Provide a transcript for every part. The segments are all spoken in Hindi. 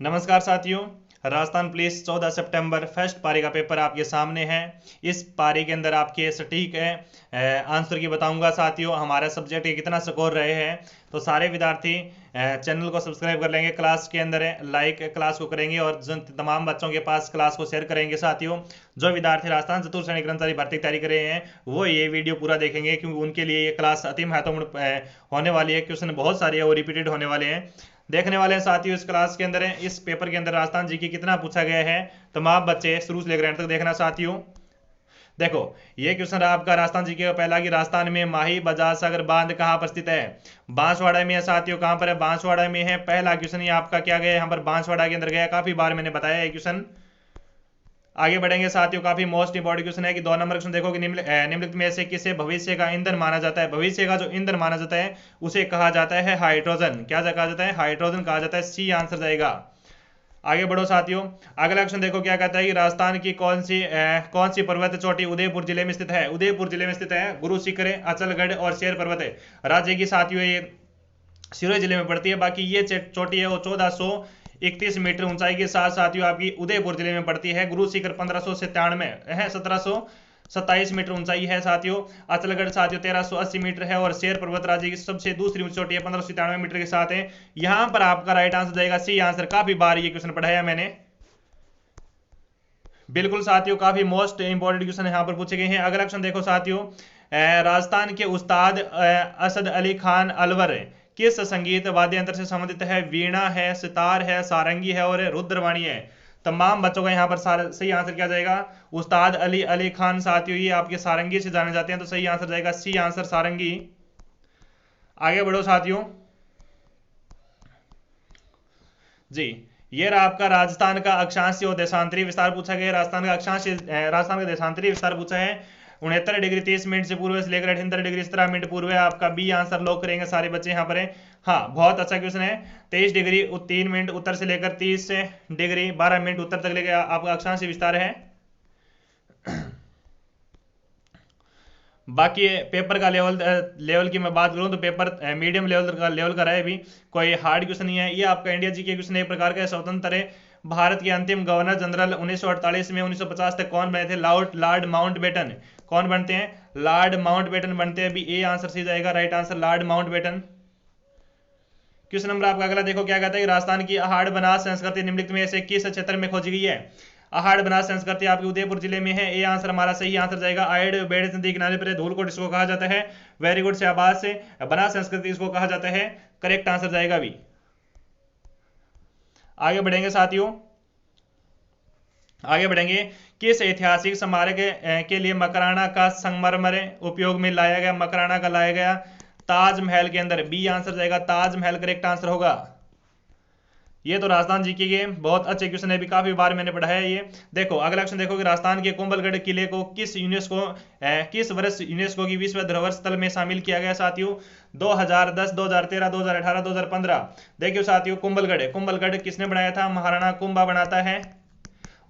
नमस्कार साथियों। राजस्थान पुलिस 14 सितंबर फर्स्ट पारी का पेपर आपके सामने है। इस पारी के अंदर आपके सटीक आंसर की बताऊंगा साथियों। हमारा सब्जेक्ट के कितना स्कोर रहे हैं, तो सारे विद्यार्थी चैनल को सब्सक्राइब कर लेंगे, क्लास के अंदर लाइक क्लास को करेंगे और तमाम बच्चों के पास क्लास को शेयर करेंगे साथियों। जो विद्यार्थी राजस्थान चतुर्थ श्रेणी कर्मचारी भर्ती की तैयारी कर रहे हैं वो ये वीडियो पूरा देखेंगे, क्योंकि उनके लिए ये क्लास अति महत्वपूर्ण होने वाली है। क्वेश्चन बहुत सारे हैं वो रिपीटेड होने वाले हैं, देखने वाले हैं साथियों। इस क्लास के अंदर इस पेपर के अंदर राजस्थान जी की कितना पूछा गया है, तमाम बच्चे शुरू से लेकर एंड तक देखना साथियों। देखो, ये क्वेश्चन आपका राजस्थान जी के पहला कि राजस्थान में माही बजाज सागर बांध कहां पर स्थित है। बांसवाड़ा में है साथियों। कहां पर है? बांसवाड़ा में है। पहला क्वेश्चन ये आपका क्या गया, यहाँ पर बांसवाड़ा के अंदर गया। काफी बार मैंने बताया ये क्वेश्चन। आगे बढ़ेंगे साथियों। काफी मोस्ट इंपॉर्टेंट क्वेश्चन है कि 2 नंबर क्वेश्चन देखो कि निम्नलिखित में से किसे भविष्य का ईंधन माना जाता है। भविष्य का जो ईंधन माना जाता है उसे कहा जाता है हाइड्रोजन। क्या कहा जाता है? हाइड्रोजन कहा जाता है। सी आंसर जाएगा। आगे बढ़ो साथियों। अगला क्वेश्चन देखो क्या कहता है कि राजस्थान की कौन सी पर्वत चोटी उदयपुर जिले में स्थित है। उदयपुर जिले में स्थित है। गुरु शिखर, अचलगढ़ और शेर पर्वत है। राज्य की साथियों ये सिरोही जिले में पड़ती है। बाकी ये चोटी है वो 1431 मीटर ऊंचाई के साथ साथियों आपकी उदयपुर जिले में पड़ती है। गुरु शिखर 1597 है, 1727 मीटर ऊंचाई है साथियों। अचलगढ़ साथियों 1380 मीटर है और शेर पर्वत राज्य की सबसे दूसरी ऊंची चोटी है, 1597 मीटर के साथ है। यहां पर आपका राइट आंसर जाएगा सी आंसर। काफी बार ये क्वेश्चन पढ़ाया मैंने, बिल्कुल साथियों। काफी मोस्ट इंपॉर्टेंट क्वेश्चन यहां पर पूछे गए हैं। अगला क्वेश्चन देखो साथियों, राजस्थान के उस्ताद असद अली खान अलवर किस संगीत वाद्य यंत्र से संबंधित है। वीणा है, सितार है, सारंगी है और रुद्रवाणी है। तमाम बच्चों का यहाँ पर सही आंसर क्या जाएगा? उस्ताद अली अली खान साथियों ये आपके सारंगी से जाने जाते हैं, तो सही आंसर जाएगा सी आंसर, सारंगी। आगे बढ़ो साथियों जी। ये रहा आपका राजस्थान का अक्षांशीय और देशांतरीय विस्तार पूछा गया। राजस्थान का देशांतरीय विस्तार पूछा है। 69 डिग्री 30 मिनट से पूर्व से लेकर 78 डिग्री 17 मिनट पूर्व है। आपका बी आंसर लॉक करेंगे सारे बच्चे यहाँ पर है। हाँ, बहुत अच्छा क्वेश्चन है। 23 डिग्री 3 मिनट उत्तर से लेकर 30 डिग्री 12 मिनट उत्तर तक लेकर आपका अक्षांशीय विस्तार है। बाकी पेपर का लेवल की मैं बात करूं तो पेपर मीडियम लेवल का रहा है। अभी कोई हार्ड क्वेश्चन नहीं है। ये आपका इंडिया जी के क्वेश्चन एक प्रकार का स्वतंत्र है। भारत के अंतिम गवर्नर जनरल 1948 में 1950 तक कौन बने थे? Lord Mountbatten. कौन बनते हैं? लॉर्ड माउंटबेटन बनते हैं। अभी ए आंसर सी जाएगा, right answer Lord Mountbatten. Question number आपका अगला देखो क्या कहता है कि राजस्थान की आहड़ बनास संस्कृति निम्नलिखित में से किस क्षेत्र में खोजी गई है। आहड़ बनास संस्कृति आपकी उदयपुर जिले में है। ए आंसर हमारा सही आंसर जाएगा। आयड बेड़ नदी किनारे पर धूलकोट इसको कहा जाता है। वेरी गुड शाबाश से। बनास संस्कृति इसको कहा जाता है। करेक्ट आंसर जाएगा अभी। आगे बढ़ेंगे साथियों, आगे बढ़ेंगे। किस ऐतिहासिक स्मारक के लिए मकराना का संगमरमर उपयोग में लाया गया? मकराना का लाया गया ताजमहल के अंदर। बी आंसर जाएगा ताजमहल, करेक्ट आंसर होगा। ये तो राजस्थान जी के बहुत अच्छे क्वेश्चन है, भी काफी बार मैंने पढ़ाया है ये। देखो अगला क्वेश्चन देखो कि राजस्थान के कुंभलगढ़ किले को किस वर्ष यूनेस्को की विश्व धरोहर स्थल में शामिल किया गया साथियों? 2010, 2013, 2018, 2015। देखियो साथियों, कुंभलगढ़ किसने बनाया था? महाराणा कुंभा बनाता है।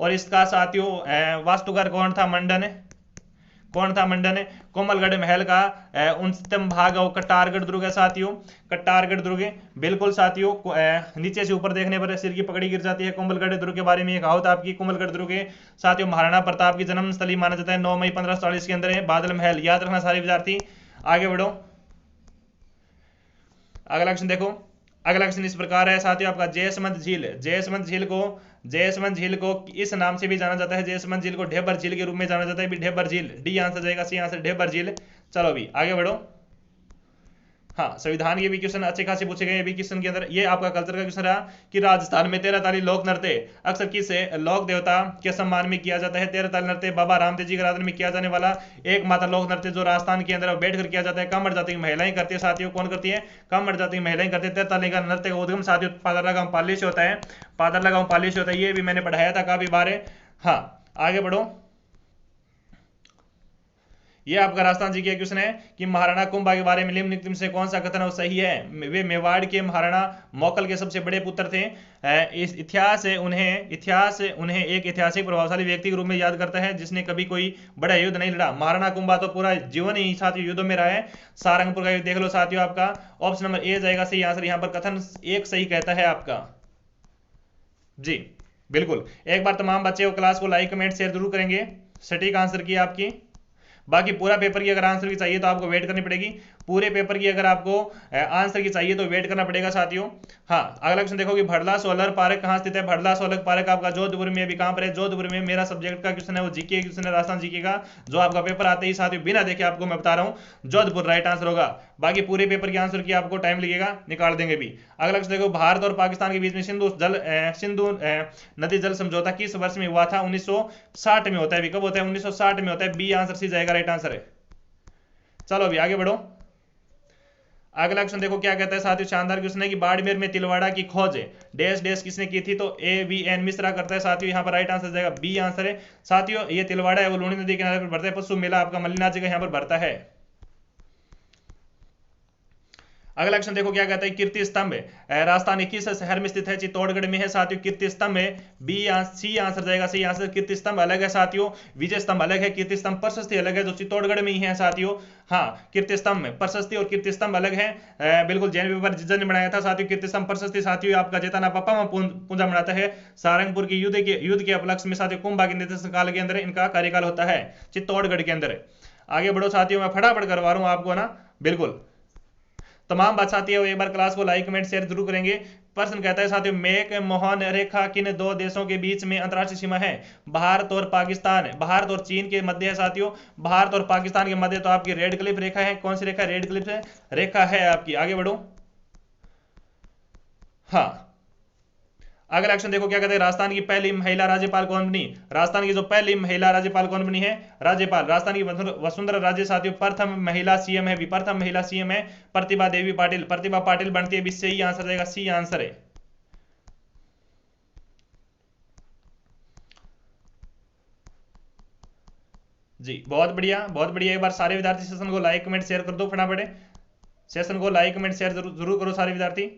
और इसका साथियों वास्तुकार कौन था? मंडन। कोमलगढ़ महल का उच्चतम भाग और कट्टारगढ़ दुर्ग है साथियों। कट्टारगढ़ दुर्ग, बिल्कुल साथियों। नीचे से ऊपर देखने पर सिर की पगड़ी गिर जाती है। कोमलगढ़ दुर्ग के बारे में एक कहावत आपकी। कोमलगढ़ दुर्ग साथियों महाराणा प्रताप की जन्मस्थली माना जाता है। 9 मई 1540 के अंदर है। बादल महल याद रखना सारे विद्यार्थी। आगे बढ़ो, अगला क्वेश्चन देखो। अगला क्वेश्चन इस प्रकार है साथियों आपका, जयसमंद झील को इस नाम से भी जाना जाता है। जयसमंद झील को ढेबर झील के रूप में जाना जाता है। भी ढेबर झील, डी आंसर जाएगा, सी आंसर ढेबर झील। चलो अभी आगे बढ़ो। हाँ, संविधान के भी क्वेश्चन अच्छे खासे पूछे गए अभी क्वेश्चन के अंदर। ये आपका कल्चर का क्वेश्चन रहा कि राजस्थान में 13 ताली लोक नृत्य अक्सर किस लोक देवता के सम्मान में किया जाता है। 13 ताली नृत्य बाबा रामदेव जी के आराधना में किया जाने वाला एकमात्र लोक नृत्य जो राजस्थान के अंदर बैठकर किया जाता है। कम जाति की महिलाएं करती है साथियों। कौन करती है? कम जाति की महिलाएं करती है। 13 ताली का नृत्य का उद्गम साथियों पादरला गांव पाली से होता है। पादरला गांव पाली से होता है। ये भी मैंने पढ़ाया था काफी बार। हाँ, आगे बढ़ो। ये आपका राजस्थान जी के क्वेश्चन है कि महाराणा कुंभा के बारे में निम्नलिखित में से कौन सा कथन सही है? वे मेवाड़ के महाराणा मौकल के सबसे बड़े पुत्र थे। इस इतिहास उन्हें एक ऐतिहासिक प्रभावशाली व्यक्ति के रूप में याद करता है जिसने कभी कोई बड़ा युद्ध नहीं लड़ा। महाराणा कुंभा तो पूरा जीवन ही साथियों युद्धों में रहा है। सारंगपुर का युद्ध देख लो साथियों। आपका ऑप्शन नंबर ए जाएगा सही आंसर। यहाँ पर कथन एक सही कहता है आपका। जी बिल्कुल। एक बार तमाम बच्चे को क्लास को लाइक कमेंट शेयर जरूर करेंगे। सटीक आंसर की आपकी। बाकी पूरा पेपर की अगर आंसर की चाहिए तो आपको वेट करनी पड़ेगी। पूरे पेपर की अगर आपको आंसर की चाहिए तो वेट करना पड़ेगा साथियों। हाँ, अगला क्वेश्चन देखो कि भड़ला सोलर पार्क कहाँ स्थित है। भड़ला सोलर पार्क आपका जोधपुर में। अभी कहाँ पर है? जोधपुर में। मेरा सब्जेक्ट का क्वेश्चन है वो जीके क्वेश्चन है, राजस्थान जीके का, जो आपका पेपर आते ही साथियों बिना देखे आपको मैं बता रहा हूँ जोधपुर राइट आंसर होगा। बाकी पूरे पेपर के आंसर की आपको टाइम लगेगा, निकाल देंगे भी। अगला क्वेश्चन देखो, भारत और पाकिस्तान के बीच में सिंधु नदी जल समझौता किस वर्ष में हुआ था? 1960 में होता है। कब होता है? 1960 में होता है। बी आंसर सी जाएगा, राइट आंसर है। चलो अभी आगे बढ़ो। अगला क्वेश्चन देखो क्या कहता है साथियों, शानदार क्वेश्चन है कि बाड़मेर में तिलवाड़ा की खोज डैश डैश किसने की थी? तो AVN मिश्रा करता है साथियों। यहाँ पर राइट आंसर जाएगा, बी आंसर है साथियों। ये तिलवाड़ा है वो लूणी नदी के किनारे पर भरता है। पशु मेला आपका मल्लिनाथ जी का यहाँ पर भरता है। अगला क्वेश्चन देखो क्या कहता है, कीर्ति स्तंभ राजस्थान के किस शहर में स्थित है? चित्तौड़गढ़ में है साथियों कीर्ति स्तंभ है। सी आंसर जाएगा, सही आंसर। कीर्ति स्तंभ अलग है साथियों, विजय स्तंभ अलग है, कीर्ति स्तंभ प्रशस्ति अलग है, जो चित्तौड़गढ़ में ही है साथियों। हाँ, कीर्ति स्तंभ में प्रशस्ति और कीर्ति स्तंभ अलग है। बिल्कुल, जैन पेपर जिज्जर ने बनाया था साथियों। कीर्ति स्तंभ प्रशस्ति साथियों आपका जेताना पापा पूंजा बनाता है। सारंगपुर की युद्ध के उपलक्ष्य में साथियों कुंभा के नेतृत्व काल के अंदर इनका कार्यकाल होता है, चित्तौड़गढ़ के अंदर। आगे बढ़ो साथियों, मैं फटाफट करवा रहा हूं आपको ना। बिल्कुल, तमाम बात साथियों एक बार क्लास को लाइक कमेंट शेयर जरूर करेंगे। प्रश्न कहता है साथियों, मेक मोहन रेखा किन दो देशों के बीच में अंतरराष्ट्रीय सीमा है? भारत और पाकिस्तान, भारत और चीन के मध्य है साथियों। भारत और पाकिस्तान के मध्य तो आपकी रेड क्लिफ रेखा है। कौन सी रेखा? रेड क्लिफ रेखा है आपकी। आगे बढ़ो। हाँ, अगला एक्शन देखो क्या कहते हैं, राजस्थान की पहली महिला राज्यपाल कौन बनी? राजस्थान की जो पहली महिला राज्यपाल कौन बनी है? राज्यपाल राजस्थान की वसुंधरा राजे साथियों प्रथम महिला सीएम है। प्रथम महिला सीएम है प्रतिभा देवी पाटिल। प्रतिभा पाटिल बनती है। इससे ही आंसर रहेगा, सी आंसर है। जी बहुत बढ़िया, बहुत बढ़िया। एक बार सारे विद्यार्थी सेशन को लाइक कमेंट शेयर कर दो फटाफट। सेशन को लाइक कमेंट शेयर जरूर करो सारे विद्यार्थी।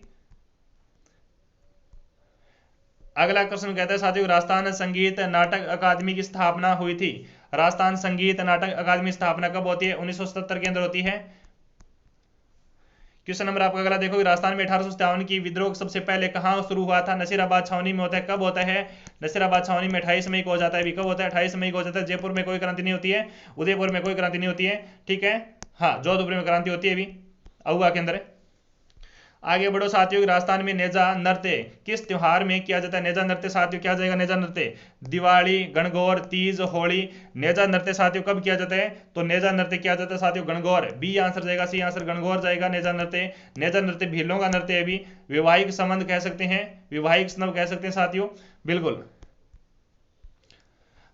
अगला क्वेश्चन कहता है साथियों, राजस्थान संगीत नाटक अकादमी की स्थापना हुई थी। राजस्थान संगीत नाटक अकादमी स्थापना कब होती है? 1977 के अंदर होती है। क्वेश्चन नंबर आपका अगला देखो, राजस्थान में 1857 की विद्रोह सबसे पहले कहां शुरू हुआ था? नसीराबाद छावनी में होता है। कब होता है? नसीराबाद छावनी में 28 मई को हो जाता है। भी कब होता है? 28 मई को हो जाता है। जयपुर में कोई क्रांति नहीं होती है, उदयपुर में कोई क्रांति नहीं होती है, ठीक है। हाँ, जोधपुर में क्रांति होती है अभी अहुआ के अंदर। आगे बढ़ो साथियों, राजस्थान में नेजा नृत्य किस त्योहार में किया जाता है? नेजा नृत्य साथियों क्या जाएगा? नेजा नृत्य दिवाली, गणगौर, तीज, होली। नेजा नृत्य साथियों कब किया जाता है? तो नेजा नृत्य किया जाता है साथियों गणगौर। बी आंसर जाएगा, सी आंसर गणगौर जाएगा। नेजा नृत्य, नेजा नृत्य भीलों का नृत्य है। भी वैवाहिक संबंध कह सकते हैं, वैवाहिक संबंध कह सकते हैं साथियों। बिल्कुल।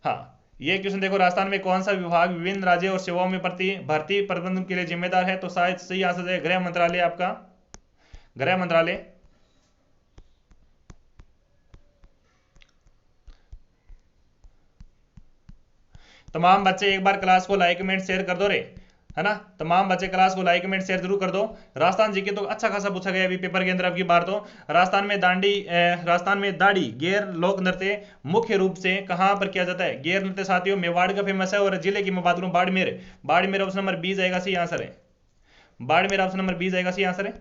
हाँ, ये क्वेश्चन देखो, राजस्थान में कौन सा विभाग विभिन्न राज्यों और सेवाओं में भर्ती प्रबंधन के लिए जिम्मेदार है? तो शायद सही आंसर है गृह मंत्रालय आपका, गृह मंत्रालय। तमाम बच्चे एक बार क्लास को लाइक कमेंट शेयर कर दो रे, है ना। तमाम बच्चे क्लास को लाइक कमेंट शेयर जरूर कर दो। राजस्थान जी के तो अच्छा खासा पूछा गया अभी पेपर के अंदर अब की बार तो। राजस्थान में दाढ़ी गैर लोक नृत्य मुख्य रूप से कहां पर किया जाता है? गैर नृत्य साथियों मेवाड़ का फेमस है, और जिले की मैं बात करूं Barmer. Barmer option number B जाएगा, सही आंसर है। बाड़मेर ऑप्शन नंबर बी जाएगा, सही आंसर है।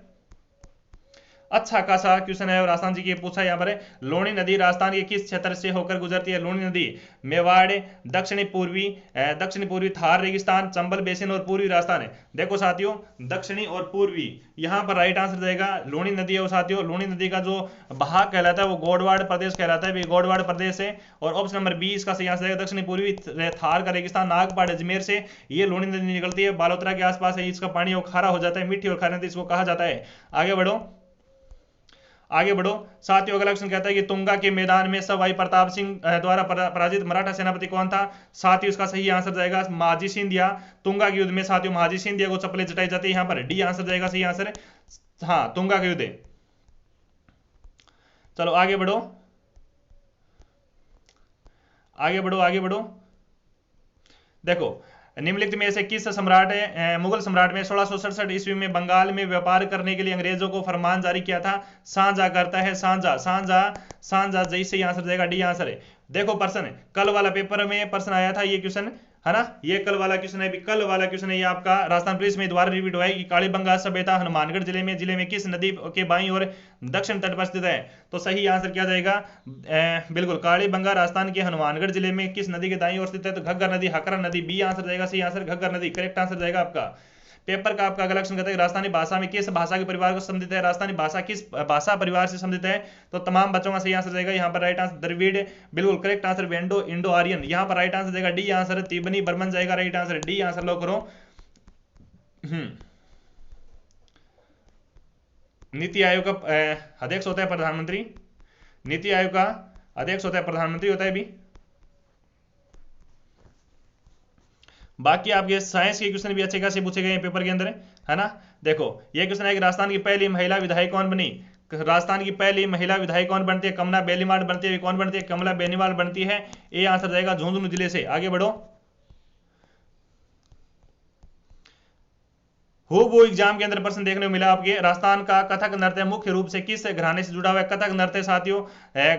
अच्छा खासा क्वेश्चन है राजस्थान जी के पूछा यहाँ पर। लूणी नदी राजस्थान के किस क्षेत्र से होकर गुजरती है? लूणी नदी मेवाड़, दक्षिणी पूर्वी थार रेगिस्तान, चंबल बेसिन और पूर्वी राजस्थान है। देखो साथियों, दक्षिणी और पूर्वी यहाँ पर राइट आंसर जाएगा। लूणी नदी है वो साथियों। लूणी नदी का जो भाग कहलाता है वो गोडवाड़ प्रदेश कहलाता है, गोडवाड़ प्रदेश है। और ऑप्शन नंबर बी इसका सही आंसर जाएगा, दक्षिणी पूर्वी थार का रेगिस्तान नागपाड़ अजमेर से ये लूणी नदी निकलती है, बालोतरा के आसपास है। इसका पानी वो खारा हो जाता है, मीठी और खारी नदी इसको कहा जाता है। आगे बढ़ो, आगे बढ़ो साथियों। अगला क्वेश्चन कहता है कि तुंगा के मैदान में सवाई प्रताप सिंह द्वारा पराजित मराठा सेनापति कौन था? साथियों इसका सही आंसर जाएगा महाजी सिंधिया। तुंगा के युद्ध में साथियों महाजी सिंधिया को चप्पलें चटाई जाती है। यहाँ पर डी आंसर जाएगा, सही आंसर। हाँ, तुंगा के युद्ध। चलो आगे बढ़ो, आगे बढ़ो, आगे बढ़ो। देखो, निम्नलिखित में से किस मुगल सम्राट में 1667 ईस्वी में बंगाल में व्यापार करने के लिए अंग्रेजों को फरमान जारी किया था? सांझा करता है, सांझा सांझा सांझा, जैसे ही आंसर जाएगा, डी आंसर है। देखो प्रश्न कल वाला पेपर में प्रश्न आया था, ये क्वेश्चन है ना। ये कल वाला क्वेश्चन है, कल वाला क्वेश्चन है ये आपका राजस्थान पुलिस में दोबारा रिपीट हुआ है कि कालीबंगा सभ्यता हनुमानगढ़ जिले में किस नदी के बाईं और दक्षिण तट पर स्थित है। तो सही आंसर क्या जाएगा, बिल्कुल कालीबंगा राजस्थान के हनुमानगढ़ जिले में किस नदी के दाईं ओर स्थित है, तो घग्गर नदी, हकरा नदी, बी आंसर जाएगा, सही आंसर घग्गर नदी करेक्ट आंसर जाएगा आपका। पेपर का आपका अगला क्वेश्चन कहता है राजस्थानी भाषा में किस भाषा के परिवार को संबंधित है, राजस्थानी भाषा किस भाषा परिवार से संबंधित है, तो तमाम बच्चों का सही आंसर जाएगा यहाँ पर राइट आंसर द्रविड़, बिल्कुल करेक्ट आंसर वेंडो इंडो आर्यन, यहाँ पर राइट आंसर जाएगा डी आंसर तिब्बनी बर्मन जाएगा राइट आंसर, डी आंसर लो करो। नीति आयोग का अध्यक्ष होता है प्रधानमंत्री, नीति आयोग का अध्यक्ष होता है प्रधानमंत्री होता है भी। बाकी आपके साइंस के क्वेश्चन भी अच्छे खासे पूछे गए हैं पेपर के अंदर, है ना। देखो ये क्वेश्चन है कि राजस्थान की पहली महिला विधायक कौन बनी, राजस्थान की पहली महिला विधायक कौन बनती है, कमला बेनीवाल बनती है, कौन बनती है, कमला बेनीवाल बनती है, ये आंसर जाएगा झुंझुनू जिले से। आगे बढ़ो, वो एग्जाम के अंदर प्रश्न देखने को मिला आपके, राजस्थान का कथक नृत्य मुख्य रूप से किस घराने से जुड़ा हुआ है, कथक नृत्य साथियों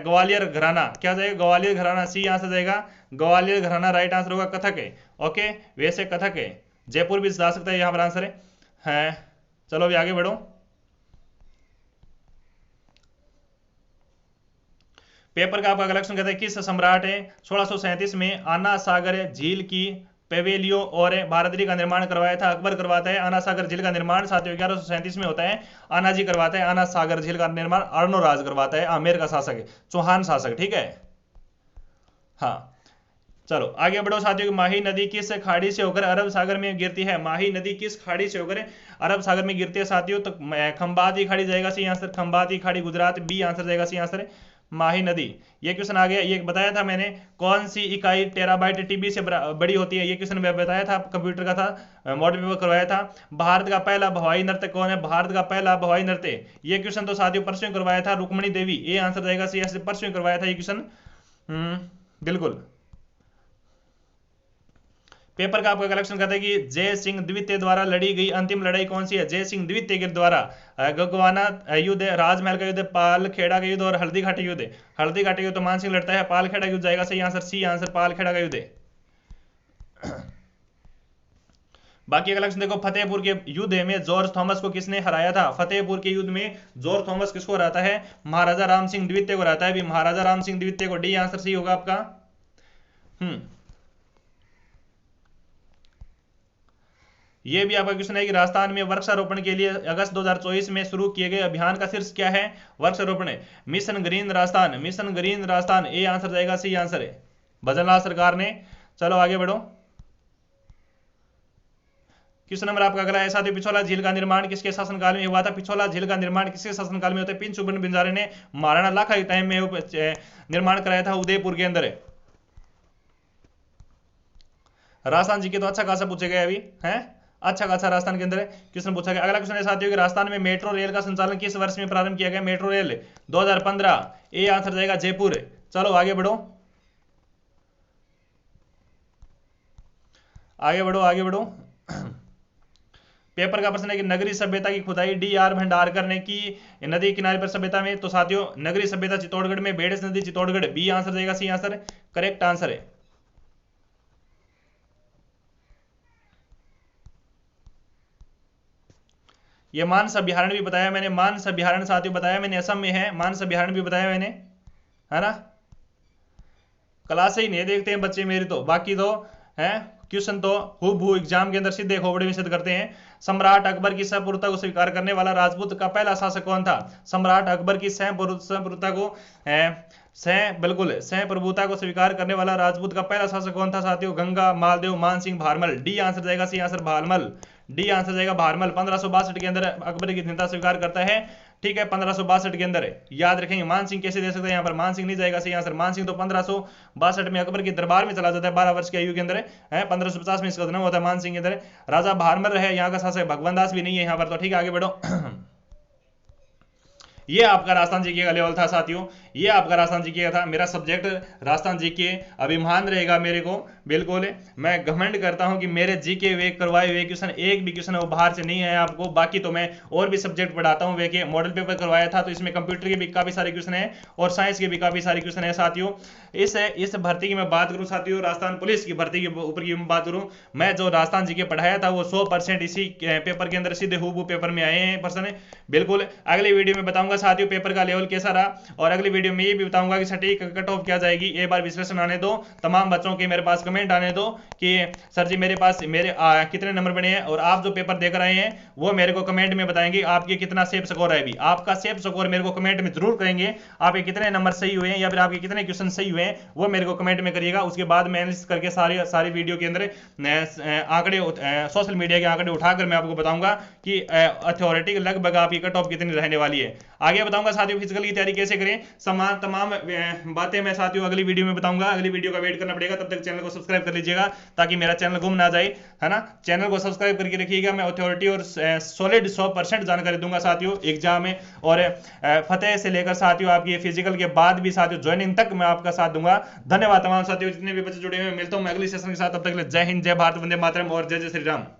ग्वालियर घराना, क्या जाएगा ग्वालियर घराना, सी आंसर जाएगा ग्वालियर घराना राइट आंसर होगा, कथक है ओके, वैसे कथक है, जयपुर भी जा सकता है यहाँ पर आंसर है। चलो अभी आगे बढ़ो, पेपर का आपका अगला क्वेश्चन कहता है किस सम्राट है 1637 में आना सागर झील की पेवेलियो और बारादरी का निर्माण करवाया था, अकबर करवाता है आना सागर झील का निर्माण, साथियों 1137 में होता है, आना जी करवाता है आना सागर झील का निर्माण, अर्णोराज करवाता है, आमेर का शासक है, चौहान शासक, ठीक है। हाँ चलो आगे बढ़ो साथियों, माही नदी किस खाड़ी से होकर अरब सागर में गिरती है, माही नदी किस खाड़ी से होकर अरब सागर में गिरती है साथियों, तो खंबाती खाड़ी जाएगा सी आंसर, खंबाती खाड़ी गुजरात, बी आंसर जाएगा सी आंसर माही नदी। ये क्वेश्चन आ गया, ये बताया था मैंने कौन सी इकाई टेराबाइट टीबी से बड़ी होती है, ये क्वेश्चन मैं बताया था, कंप्यूटर का था, मॉडल पेपर करवाया था। भारत का पहला हवाई नृत्य कौन है, भारत का पहला हवाई नृत्य, ये क्वेश्चन तो साथियों परसों करवाया था, रुक्मणी देवी, ये आंसर जाएगा सी आंसर, परसों करवाया था ये क्वेश्चन, बिल्कुल। पेपर का आपका कलेक्शन कहता है कि जय सिंह द्वितीय द्वारा लड़ी गई अंतिम लड़ाई कौन सी है, जय सिंह द्वितीय के द्वारा गगवाना युद्ध, राजमहल का युद्ध, पालखेड़ा का युद्ध और हल्दी घाटी युद्ध, हल्दी घाटी युद्ध तो मान सिंह लड़ता है, पालखेड़ा युद्ध जाएगा सही आंसर, सी आंसर पालखेड़ा का युद्ध। बाकी कलेक्शन देखो, फतेहपुर के युद्ध में जॉर्ज थॉमस को किसने हराया था, फतेहपुर के युद्ध में जॉर्ज थॉमस किसको हराता है, महाराजा राम सिंह द्वितीय को हराता है, भी महाराजा राम सिंह द्वितीय को, डी आंसर सी होगा आपका। ये भी आपका क्वेश्चन है कि राजस्थान में वृक्षारोपण के लिए अगस्त 2024 में शुरू किए गए अभियान का शीर्ष क्या है, वृक्षारोपण mission green Rajasthan, mission green Rajasthan, A answer जाएगा, सी आंसर है भजनलाल सरकार ने। चलो आगे बढ़ो, क्वेश्चन नंबर आपका अगला है साथियों, पिछोला झील का निर्माण किसके शासनकाल में हुआ था, पिछोला झील का निर्माण किसके शासनकाल में होता है, पिन सुबन बंजारे ने महाराणा लाखा के टाइम में निर्माण कराया था उदयपुर के अंदर। राजस्थान जी के तो अच्छा खासा पूछे गए अभी है, अच्छा खासा राजस्थान के अंदर क्वेश्चन पूछा गया। अगला क्वेश्चन है साथियों कि राजस्थान में मेट्रो रेल का संचालन किस वर्ष में प्रारंभ किया गया, मेट्रो रेल 2015, ए आंसर जाएगा जयपुर। चलो आगे बढ़ो, आगे बढ़ो, आगे बढ़ो। पेपर का प्रश्न है कि नगरी सभ्यता की खुदाई डी आर भंडारकर ने की नदी किनारे पर सभ्यता में, तो साथियों नगरी सभ्यता चित्तौड़गढ़ में, बेड़स नदी चित्तौड़गढ़, बी आंसर जाएगा, सी आंसर करेक्ट आंसर है। ये मानस अभ्यारण्य भी बताया मैंने, मानस अभ्यारण्य साथियों बताया मैंने, असम में है, मानस अभ्यारण्य भी बताया मैंने, है ना। क्लास ही नहीं देखते हैं बच्चे मेरे तो, बाकी तो है क्वेश्चन तो हूबहू एग्जाम के अंदर सीधे खोपड़े में सिद्ध करते हैं। सम्राट अकबर की सहपुरुषता को स्वीकार करने वाला राजपूत का पहला शासक कौन था, सम्राट अकबर की सहपुरुषता को बिल्कुल सहप्रभुता को स्वीकार करने वाला राजपूत का पहला शासक कौन था साथियों, गंगा मालदेव मान सिंह भारमल, डी आंसर जाएगा, C answer Bharmal, D answer जाएगा भारमल। 1562 के अंदर अकबर की धीनता स्वीकार करता है, ठीक है 1562 के अंदर, याद रखेंगे। मान सिंह कैसे दे सकते हैं यहाँ पर, मान सिंह नहीं जाएगा सही आंसर, मान सिंह तो 1562 में अकबर के दरबार में चला जाता है 12 वर्ष की आयु के अंदर है, 1550 में इसका जन्म होता है मान सिंह के अंदर। राजा भारमल है यहाँ का शासक, भगवान दास भी नहीं है यहाँ पर, तो ठीक है आगे बढ़ो। ये आपका राजस्थान जी का लेवल था साथियों, ये आपका राजस्थान जीके का था। मेरा सब्जेक्ट राजस्थान जीके अभिमान रहेगा मेरे को, बिल्कुल। मैं घमंड करता हूं कि मेरे जीके वे करवाए हुए क्वेश्चन, एक भी क्वेश्चन वो बाहर से नहीं है आपको। बाकी तो मैं और भी सब्जेक्ट पढ़ाता हूं, वे के मॉडल पेपर करवाया था, तो इसमें कंप्यूटर के भी काफी सारे क्वेश्चन है और साइंस के भी काफी सारे क्वेश्चन है साथियों। इस भर्ती की मैं बात करूं साथियों, राजस्थान पुलिस की भर्ती के ऊपर की मैं बात करूं, मैं जो राजस्थान जीके पढ़ाया था वो 100% इसी पेपर के अंदर सीधे हूबहू पेपर में आए हैं पर्सन, बिल्कुल। अगली वीडियो में बताऊंगा साथियों पेपर का लेवल कैसा रहा, और अगली वीडियो में ये भी बताऊंगा कि सटीक कट ऑफ क्या जाएगी। एक बार विश्लेषण आने दो, तमाम बच्चों के मेरे पास कमेंट आने दो कि सर जी मेरे पास कितने नंबर बने हैं, और आप जो पेपर देकर आए हैं वो मेरे को कमेंट में बताएंगे आपके कितना सेफ स्कोर है। भी आपका सेफ स्कोर मेरे को कमेंट में जरूर करेंगे, आपके कितने नंबर सही हुए हैं या फिर आपके कितने क्वेश्चन सही हुए हैं वो मेरे को कमेंट में करिएगा। उसके बाद मैं एनालिसिस करके सारी वीडियो के अंदर आंकड़े, सोशल मीडिया के आंकड़े उठाकर मैं आपको बताऊंगा कि अथॉरिटी लगभग आपकी कट ऑफ कितनी रहने वाली है। आगे बताऊंगा साथियों फिजिकल की तैयारी कैसे करें, तमाम बातें मैं साथियों अगली वीडियो में बताऊंगा। अगली वीडियो का वेट करना पड़ेगा, तब तक चैनल को सब्सक्राइब कर लीजिएगा ताकि मेरा चैनल गुम ना जाए, है ना। चैनल को सब्सक्राइब करके रखिएगा। मैं अथॉरिटी और सॉलिड 100% जानकारी दूंगा साथियों एग्जाम में, और फतेह से लेकर साथियों आपकी फिजिकल के बाद भी साथियों ज्वाइनिंग तक मैं आपका साथ दूंगा। धन्यवाद तमाम साथियों जितने भी बच्चे जुड़े हुए। मिलता हूं मैं अगली सेशन के साथ, तब तक जय हिंद, जय भारत, वंदे मातरम और जय जय श्री राम।